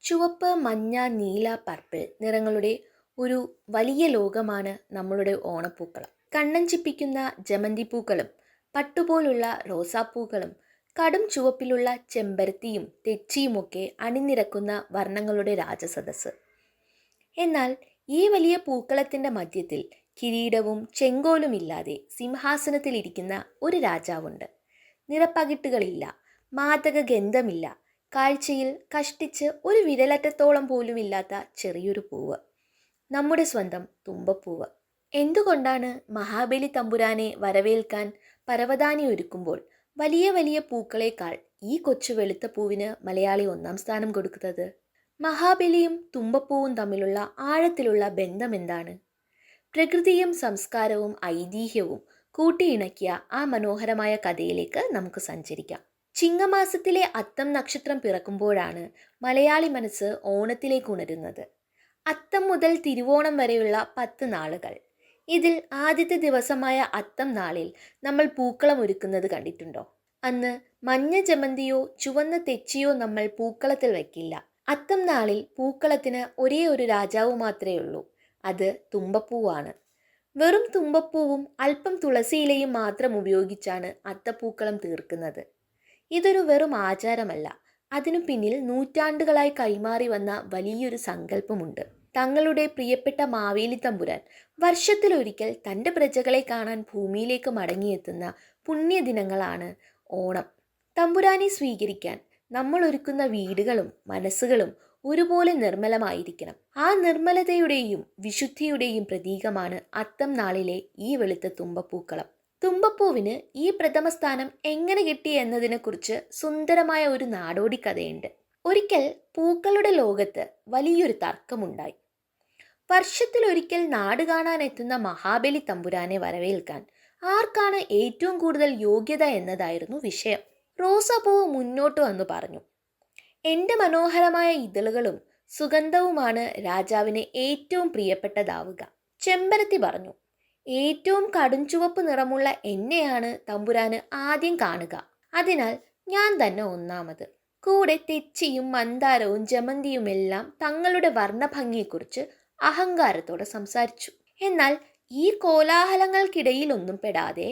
ചുവപ്പ്, മഞ്ഞ, നീല, പർപ്പിൾ നിറങ്ങളുടെ ഒരു വലിയ ലോകമാണ് നമ്മളുടെ ഓണപ്പൂക്കളം. കണ്ണഞ്ചിപ്പിക്കുന്ന ജമന്തിപ്പൂക്കളും പട്ടുപോലുള്ള റോസാപ്പൂക്കളും കടും ചുവപ്പിലുള്ള ചെമ്പരത്തിയും തെച്ചിയുമൊക്കെ അണിനിരക്കുന്ന വർണ്ണങ്ങളുടെ രാജസദസ്സ്. എന്നാൽ ഈ വലിയ പൂക്കളത്തിൻ്റെ മധ്യത്തിൽ കിരീടവും ചെങ്കോലുമില്ലാതെ സിംഹാസനത്തിലിരിക്കുന്ന ഒരു രാജാവുണ്ട്. നിറപ്പകിട്ടുകളില്ല, മാദക ഗന്ധമില്ല, കാഴ്ചയിൽ കഷ്ടിച്ച് ഒരു വിരലറ്റത്തോളം പോലുമില്ലാത്ത ചെറിയൊരു പൂവ്, നമ്മുടെ സ്വന്തം തുമ്പപ്പൂവ്. എന്തുകൊണ്ടാണ് മഹാബലി തമ്പുരാനെ വരവേൽക്കാൻ പരവതാനി ഒരുക്കുമ്പോൾ വലിയ വലിയ പൂക്കളേക്കാൾ ഈ കൊച്ചു വെളുത്ത പൂവിന് മലയാളി ഒന്നാം സ്ഥാനം കൊടുക്കുന്നത്? മഹാബലിയും തുമ്പപ്പൂവും തമ്മിലുള്ള ആഴത്തിലുള്ള ബന്ധം എന്താണ്? പ്രകൃതിയും സംസ്കാരവും ഐതിഹ്യവും കൂട്ടിയിണക്കിയ ആ മനോഹരമായ കഥയിലേക്ക് നമുക്ക് സഞ്ചരിക്കാം. ചിങ്ങമാസത്തിലെ അത്തം നക്ഷത്രം പിറക്കുമ്പോഴാണ് മലയാളി മനസ്സ് ഓണത്തിലേക്ക് ഉണരുന്നത്. അത്തം മുതൽ തിരുവോണം വരെയുള്ള 10 നാളുകൾ. ഇതിൽ ആദ്യത്തെ ദിവസമായ അത്തം നാളിൽ നമ്മൾ പൂക്കളം ഒരുക്കുന്നത് കണ്ടിട്ടുണ്ടോ? അന്ന് മഞ്ഞ ജമന്തിയോ ചുവന്ന തെച്ചിയോ നമ്മൾ പൂക്കളത്തിൽ വയ്ക്കില്ല. അത്തം നാളിൽ പൂക്കളത്തിന് ഒരേ ഒരു രാജാവ് മാത്രമേ ഉള്ളൂ. അത് തുമ്പപ്പൂവാണ്. വെറും തുമ്പപ്പൂവും അല്പം തുളസിയിലയും മാത്രം ഉപയോഗിച്ചാണ് അത്തപ്പൂക്കളം തീർക്കുന്നത്. ഇതൊരു വെറും ആചാരമല്ല. അതിനു പിന്നിൽ നൂറ്റാണ്ടുകളായി കൈമാറി വന്ന വലിയൊരു സങ്കല്പമുണ്ട്. തങ്ങളുടെ പ്രിയപ്പെട്ട മാവേലി തമ്പുരാൻ വർഷത്തിലൊരിക്കൽ തൻ്റെ പ്രജകളെ കാണാൻ ഭൂമിയിലേക്ക് മടങ്ങിയെത്തുന്ന പുണ്യദിനങ്ങളാണ് ഓണം. തമ്പുരാനെ സ്വീകരിക്കാൻ നമ്മൾ ഒരുക്കുന്ന വീടുകളും മനസ്സുകളും ഒരുപോലെ നിർമ്മലമായിരിക്കണം. ആ നിർമ്മലതയുടെയും വിശുദ്ധിയുടെയും പ്രതീകമാണ് അത്തം നാളിലെ ഈ വെളുത്ത തുമ്പപ്പൂക്കളം. തുമ്പപ്പൂവിന് ഈ പ്രഥമ സ്ഥാനം എങ്ങനെ കിട്ടി എന്നതിനെക്കുറിച്ച് സുന്ദരമായ ഒരു നാടോടി കഥയുണ്ട്. ഒരിക്കൽ പൂക്കളുടെ ലോകത്ത് വലിയൊരു തർക്കമുണ്ടായി. വർഷത്തിലൊരിക്കൽ നാട് കാണാൻ എത്തുന്ന മഹാബലി തമ്പുരാനെ വരവേൽക്കാൻ ആർക്കാണ് ഏറ്റവും കൂടുതൽ യോഗ്യത എന്നതായിരുന്നു വിഷയം. റോസാപ്പൂവ് മുന്നോട്ട് വന്നു പറഞ്ഞു, എൻ്റെ മനോഹരമായ ഇതളുകളും സുഗന്ധവുമാണ് രാജാവിന് ഏറ്റവും പ്രിയപ്പെട്ടതാവുക. ചെമ്പരത്തി പറഞ്ഞു, ഏറ്റവും കടുംചുവപ്പ് നിറമുള്ള എന്നെയാണ് തമ്പുരാന് ആദ്യം കാണുക. അതിനാൽ ഞാൻ തന്നെ ഒന്നാമത്. കൂടെ തെച്ചിയും മന്ദാരവും ജമന്തിയുമെല്ലാം തങ്ങളുടെ വർണ്ണഭംഗിയെക്കുറിച്ച് അഹങ്കാരത്തോടെ സംസാരിച്ചു. എന്നാൽ ഈ കോലാഹലങ്ങൾക്കിടയിലൊന്നും പെടാതെ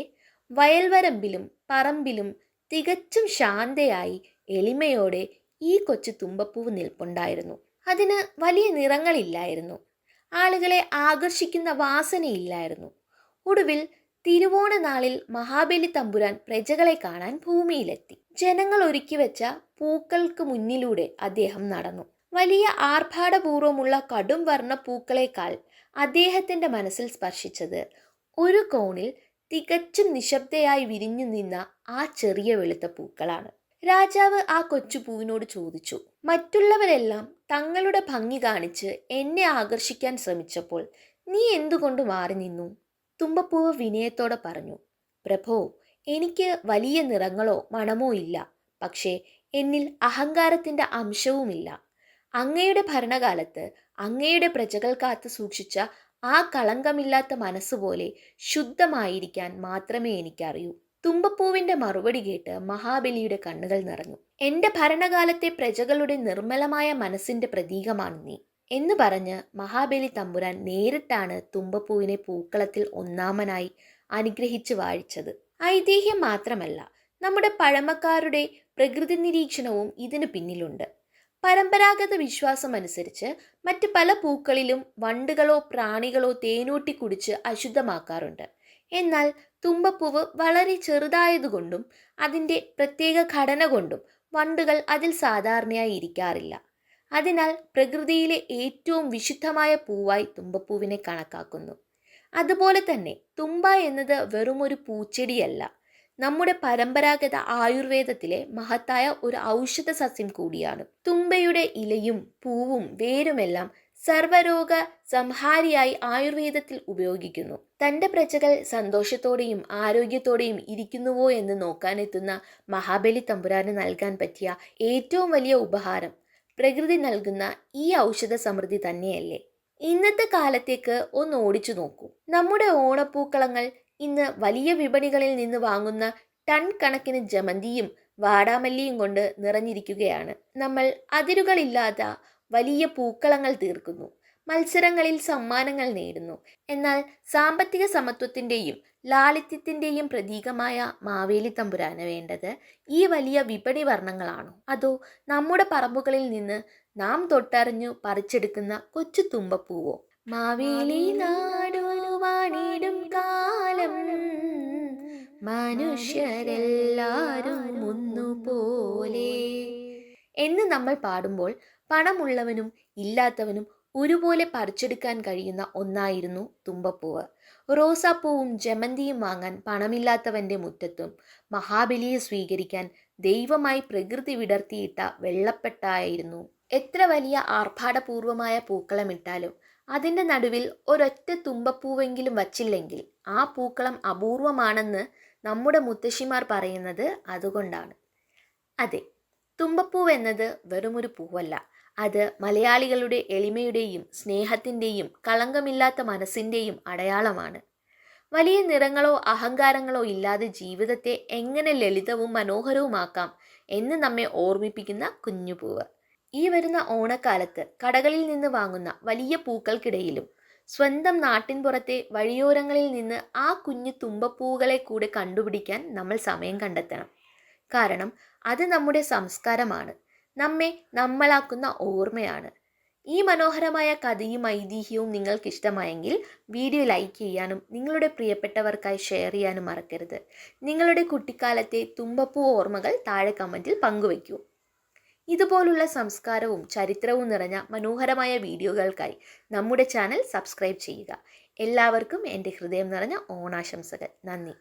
വയൽവരമ്പിലും പറമ്പിലും തികച്ചും ശാന്തയായി എളിമയോടെ ഈ കൊച്ചു തുമ്പപ്പൂവ് നിൽപ്പുണ്ടായിരുന്നു. അതിന് വലിയ നിറങ്ങളില്ലായിരുന്നു, ആളുകളെ ആകർഷിക്കുന്ന വാസനയില്ലായിരുന്നു. ഒടുവിൽ തിരുവോണ നാളിൽ മഹാബലി തമ്പുരാൻ പ്രജകളെ കാണാൻ ഭൂമിയിലെത്തി. ജനങ്ങൾ ഒരുക്കി വെച്ച പൂക്കൾക്ക് മുന്നിലൂടെ അദ്ദേഹം നടന്നു. വലിയ ആർഭാടപൂർവമുള്ള കടും വർണ്ണ പൂക്കളേക്കാൾ അദ്ദേഹത്തിന്റെ മനസ്സിൽ സ്പർശിച്ചത് ഒരു കോണിൽ തികച്ചും നിശബ്ദയായി വിരിഞ്ഞു നിന്ന ആ ചെറിയ വെളുത്ത പൂക്കളാണ്. രാജാവ് ആ കൊച്ചു പൂവിനോട് ചോദിച്ചു, മറ്റുള്ളവരെല്ലാം തങ്ങളുടെ ഭംഗി കാണിച്ച് എന്നെ ആകർഷിക്കാൻ ശ്രമിച്ചപ്പോൾ നീ എന്തുകൊണ്ട് മാറി നിന്നു? തുമ്പപ്പൂവ് വിനയത്തോടെ പറഞ്ഞു, പ്രഭോ, എനിക്ക് വലിയ നിറങ്ങളോ മണമോ ഇല്ല. പക്ഷേ എന്നിൽ അഹങ്കാരത്തിന്റെ അംശവുമില്ല. അങ്ങയുടെ ഭരണകാലത്ത് അങ്ങയുടെ പ്രജകൾ കാത്തു സൂക്ഷിച്ച ആ കളങ്കമില്ലാത്ത മനസ്സുപോലെ ശുദ്ധമായിരിക്കാൻ മാത്രമേ എനിക്കറിയൂ. തുമ്പപ്പൂവിന്റെ മറുപടി കേട്ട് മഹാബലിയുടെ കണ്ണുകൾ നിറഞ്ഞു. എൻ്റെ ഭരണകാലത്തെ പ്രജകളുടെ നിർമ്മലമായ മനസ്സിന്റെ പ്രതീകമാണ് നീ എന്ന് പറഞ്ഞ് മഹാബലി തമ്പുരാൻ നേരിട്ടാണ് തുമ്പപ്പൂവിനെ പൂക്കളത്തിൽ ഒന്നാമനായി അനുഗ്രഹിച്ചു വാഴിച്ചത്. ഐതിഹ്യം മാത്രമല്ല, നമ്മുടെ പഴമക്കാരുടെ പ്രകൃതി നിരീക്ഷണവും ഇതിനു പിന്നിലുണ്ട്. പരമ്പരാഗത വിശ്വാസമനുസരിച്ച് മറ്റ് പല പൂക്കളിലും വണ്ടുകളോ പ്രാണികളോ തേനൂട്ടി കുടിച്ച് അശുദ്ധമാക്കാറുണ്ട്. എന്നാൽ തുമ്പപ്പൂവ് വളരെ ചെറുതായതുകൊണ്ടും അതിൻ്റെ പ്രത്യേക ഘടന കൊണ്ടും വണ്ടുകൾ അതിൽ സാധാരണയായി ഇരിക്കാറില്ല. അതിനാൽ പ്രകൃതിയിലെ ഏറ്റവും വിശുദ്ധമായ പൂവായി തുമ്പപ്പൂവിനെ കണക്കാക്കുന്നു. അതുപോലെ തന്നെ തുമ്പ എന്നത് വെറുമൊരു പൂച്ചെടിയല്ല, നമ്മുടെ പരമ്പരാഗത ആയുർവേദത്തിലെ മഹത്തായ ഒരു ഔഷധ സസ്യം കൂടിയാണ്. തുമ്പയുടെ ഇലയും പൂവും വേരുമെല്ലാം സർവരോഗ സംഹാരിയായി ആയുർവേദത്തിൽ ഉപയോഗിക്കുന്നു. തൻ്റെ പ്രജകൾ സന്തോഷത്തോടെയും ആരോഗ്യത്തോടെയും ഇരിക്കുന്നുവോ എന്ന് നോക്കാനെത്തുന്ന മഹാബലി തമ്പുരാന് നൽകാൻ പറ്റിയ ഏറ്റവും വലിയ ഉപഹാരം പ്രകൃതി നൽകുന്ന ഈ ഔഷധ സമൃദ്ധി തന്നെയല്ലേ? ഇന്നത്തെ കാലത്തേക്ക് ഒന്ന് ഓടിച്ചു നോക്കൂ. നമ്മുടെ ഓണപ്പൂക്കളങ്ങൾ ഇന്ന് വലിയ വിപണികളിൽ നിന്ന് വാങ്ങുന്ന ടൺ കണക്കിന് ജമന്തിയും വാടാമല്ലിയും കൊണ്ട് നിറഞ്ഞിരിക്കുകയാണ്. നമ്മൾ അതിരുകളില്ലാത്ത വലിയ പൂക്കളങ്ങൾ തീർക്കുന്നു, മത്സരങ്ങളിൽ സമ്മാനങ്ങൾ നേടുന്നു. എന്നാൽ സാമ്പത്തിക സമത്വത്തിൻ്റെയും ലാളിത്യത്തിൻ്റെയും പ്രതീകമായ മാവേലി തമ്പുരാന് വേണ്ടത് ഈ വലിയ വിപണി വർണ്ണങ്ങളാണോ, അതോ നമ്മുടെ പറമ്പുകളിൽ നിന്ന് നാം തൊട്ടറിഞ്ഞു പറിച്ചെടുക്കുന്ന കൊച്ചു തുമ്പപ്പൂവോ? മാവേലി നാടുവാണിടും കാലം മനുഷ്യരെല്ലാരും ഒന്നുപോലെ എന്ന് നമ്മൾ പാടുമ്പോൾ പണമുള്ളവനും ഇല്ലാത്തവനും ഒരുപോലെ പറിച്ചെടുക്കാൻ കഴിയുന്ന ഒന്നായിരുന്നു തുമ്പപ്പൂവ്. റോസാപ്പൂവും ജമന്തിയും വാങ്ങാൻ പണമില്ലാത്തവൻ്റെ മുറ്റത്തും മഹാബലിയെ സ്വീകരിക്കാൻ ദൈവമായി പ്രകൃതി വിടർത്തിയിട്ട വെള്ളപ്പെട്ടായിരുന്നു. എത്ര വലിയ ആർഭാടപൂർവമായ പൂക്കളമിട്ടാലും അതിൻ്റെ നടുവിൽ ഒരൊറ്റ തുമ്പപ്പൂവെങ്കിലും വച്ചില്ലെങ്കിൽ ആ പൂക്കളം അപൂർവമാണെന്ന് നമ്മുടെ മുത്തശ്ശിമാർ പറയുന്നത് അതുകൊണ്ടാണ്. അതെ, തുമ്പപ്പൂവ് എന്നത് വെറുമൊരു പൂവല്ല, അത് മലയാളികളുടെ എളിമയുടെയും സ്നേഹത്തിൻ്റെയും കളങ്കമില്ലാത്ത മനസ്സിൻ്റെയും അടയാളമാണ്. വലിയ നിറങ്ങളോ അഹങ്കാരങ്ങളോ ഇല്ലാതെ ജീവിതത്തെ എങ്ങനെ ലളിതവും മനോഹരവുമാക്കാം എന്ന് നമ്മെ ഓർമ്മിപ്പിക്കുന്ന കുഞ്ഞുപൂവ്. ഈ വരുന്ന ഓണക്കാലത്ത് കടകളിൽ നിന്ന് വാങ്ങുന്ന വലിയ പൂക്കൾക്കിടയിലും സ്വന്തം നാട്ടിൻപുറത്തെ വഴിയോരങ്ങളിൽ നിന്ന് ആ കുഞ്ഞു തുമ്പപ്പൂവുകളെ കൂടെ കണ്ടുപിടിക്കാൻ നമ്മൾ സമയം കണ്ടെത്തണം. കാരണം അത് നമ്മുടെ സംസ്കാരമാണ്, നമ്മെ നമ്മളാക്കുന്ന ഓർമ്മയാണ്. ഈ മനോഹരമായ കഥയും ഐതിഹ്യവും നിങ്ങൾക്കിഷ്ടമായെങ്കിൽ വീഡിയോ ലൈക്ക് ചെയ്യാനും നിങ്ങളുടെ പ്രിയപ്പെട്ടവർക്കായി ഷെയർ ചെയ്യാനും മറക്കരുത്. നിങ്ങളുടെ കുട്ടിക്കാലത്തെ തുമ്പപ്പൂ ഓർമ്മകൾ താഴെ കമൻറ്റിൽ പങ്കുവയ്ക്കൂ. ഇതുപോലുള്ള സംസ്കാരവും ചരിത്രവും നിറഞ്ഞ മനോഹരമായ വീഡിയോകൾക്കായി നമ്മുടെ ചാനൽ സബ്സ്ക്രൈബ് ചെയ്യുക. എല്ലാവർക്കും എൻ്റെ ഹൃദയം നിറഞ്ഞ ഓണാശംസകൾ. നന്ദി.